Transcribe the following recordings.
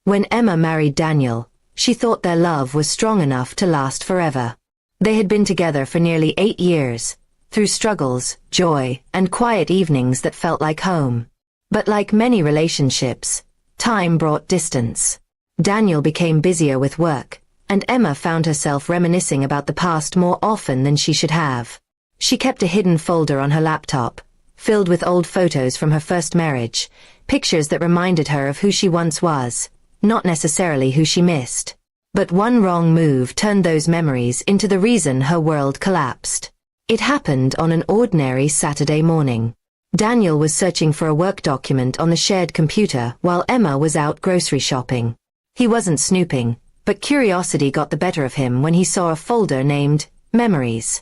When Emma married Daniel, she thought their love was strong enough to last forever. They had been together for nearly 8 years, through struggles, joy, and quiet evenings that felt like home. But like many relationships, time brought distance. Daniel became busier with work, and Emma found herself reminiscing about the past more often than she should have. She kept a hidden folder on her laptop, filled with old photos from her first marriage, pictures that reminded her of who she once was, not necessarily who she missed. But one wrong move turned those memories into the reason her world collapsed. It happened on an ordinary Saturday morning. Daniel was searching for a work document on the shared computer while Emma was out grocery shopping. He wasn't snooping, but curiosity got the better of him when he saw a folder named Memories.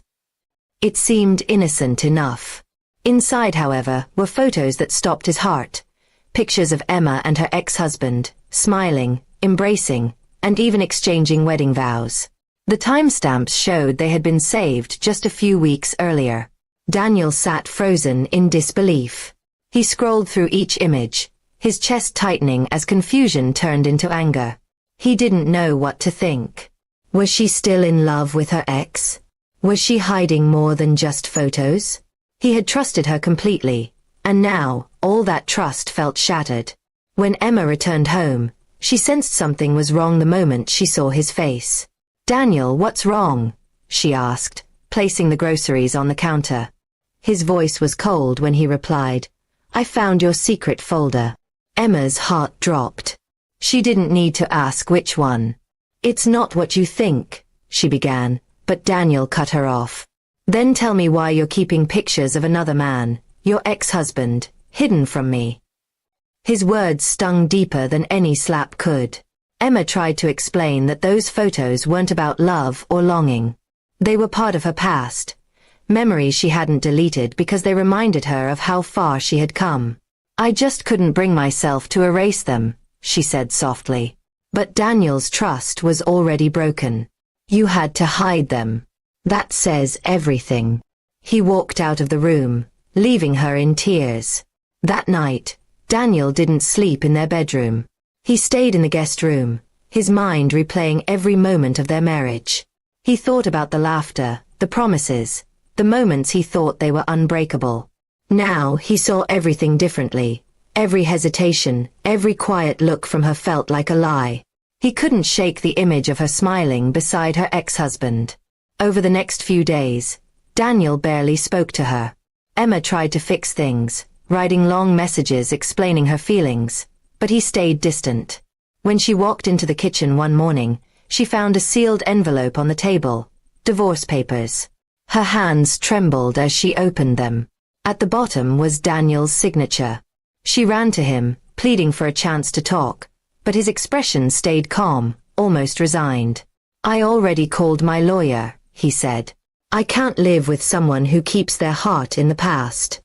It seemed innocent enough. Inside, however, were photos that stopped his heart. Pictures of Emma and her ex-husband, smiling, embracing, and even exchanging wedding vows. The timestamps showed they had been saved just a few weeks earlier. Daniel sat frozen in disbelief. He scrolled through each image, his chest tightening as confusion turned into anger. He didn't know what to think. Was she still in love with her ex? Was she hiding more than just photos? He had trusted her completely, and now, all that trust felt shattered. When Emma returned home, she sensed something was wrong the moment she saw his face. "Daniel, what's wrong?" she asked, placing the groceries on the counter. His voice was cold when he replied, "I found your secret folder." Emma's heart dropped. She didn't need to ask which one. "It's not what you think," she began, but Daniel cut her off. "Then tell me why you're keeping pictures of another man, your ex-husband, hidden from me." His words stung deeper than any slap could. Emma tried to explain that those photos weren't about love or longing. They were part of her past, memories she hadn't deleted because they reminded her of how far she had come. "I just couldn't bring myself to erase them," she said softly. But Daniel's trust was already broken. "You had to hide them. That says everything." He walked out of the room, leaving her in tears. That night, Daniel didn't sleep in their bedroom. He stayed in the guest room, his mind replaying every moment of their marriage. He thought about the laughter, the promises, the moments he thought they were unbreakable. Now he saw everything differently. Every hesitation, every quiet look from her felt like a lie. He couldn't shake the image of her smiling beside her ex-husband. Over the next few days, Daniel barely spoke to her. Emma tried to fix things, writing long messages explaining her feelings, but he stayed distant. When she walked into the kitchen one morning, she found a sealed envelope on the table, divorce papers. Her hands trembled as she opened them. At the bottom was Daniel's signature. She ran to him, pleading for a chance to talk, but his expression stayed calm, almost resigned. "I already called my lawyer," he said. "I can't live with someone who keeps their heart in the past."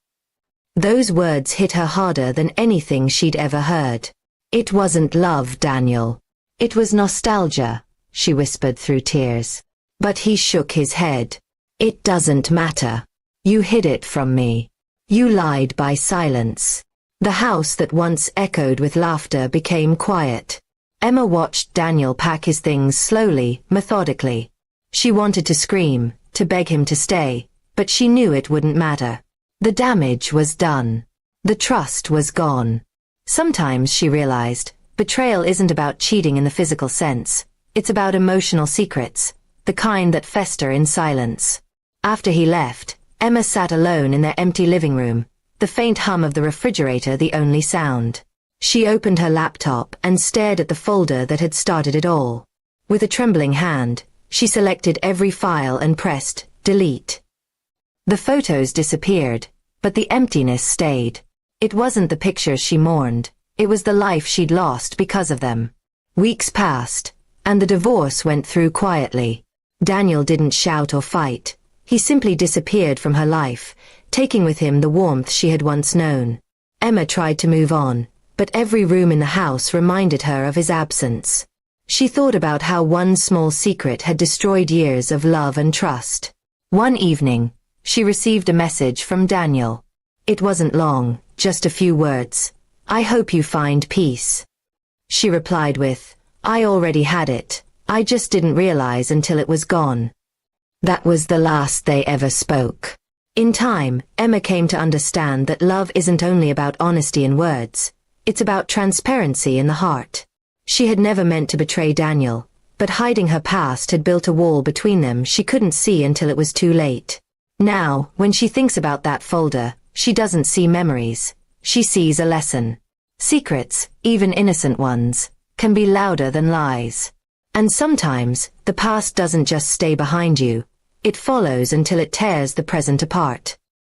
Those words hit her harder than anything she'd ever heard. "It wasn't love, Daniel. It was nostalgia," she whispered through tears. But he shook his head. "It doesn't matter. You hid it from me. You lied by silence." The house that once echoed with laughter became quiet. Emma watched Daniel pack his things slowly, methodically. She wanted to scream, to beg him to stay, but she knew it wouldn't matter. The damage was done. The trust was gone. Sometimes, she realized, betrayal isn't about cheating in the physical sense. It's about emotional secrets, the kind that fester in silence. After he left, Emma sat alone in their empty living room, the faint hum of the refrigerator the only sound. She opened her laptop and stared at the folder that had started it all. With a trembling hand, she selected every file and pressed delete. The photos disappeared, but the emptiness stayed. It wasn't the pictures she mourned, it was the life she'd lost because of them. Weeks passed, and the divorce went through quietly. Daniel didn't shout or fight. He simply disappeared from her life, taking with him the warmth she had once known. Emma tried to move on, but every room in the house reminded her of his absence. She thought about how one small secret had destroyed years of love and trust. One evening, she received a message from Daniel. It wasn't long, just a few words. "I hope you find peace." she replied with, "I already had it. I just didn't realize until it was gone." That was the last they ever spoke. In time, Emma came to understand that love isn't only about honesty in words, it's about transparency in the heart. She had never meant to betray Daniel, but hiding her past had built a wall between them she couldn't see until it was too late. Now, when she thinks about that folder, she doesn't see memories. She sees a lesson. Secrets, even innocent ones, can be louder than lies. And sometimes, the past doesn't just stay behind you. It follows until it tears the present apart.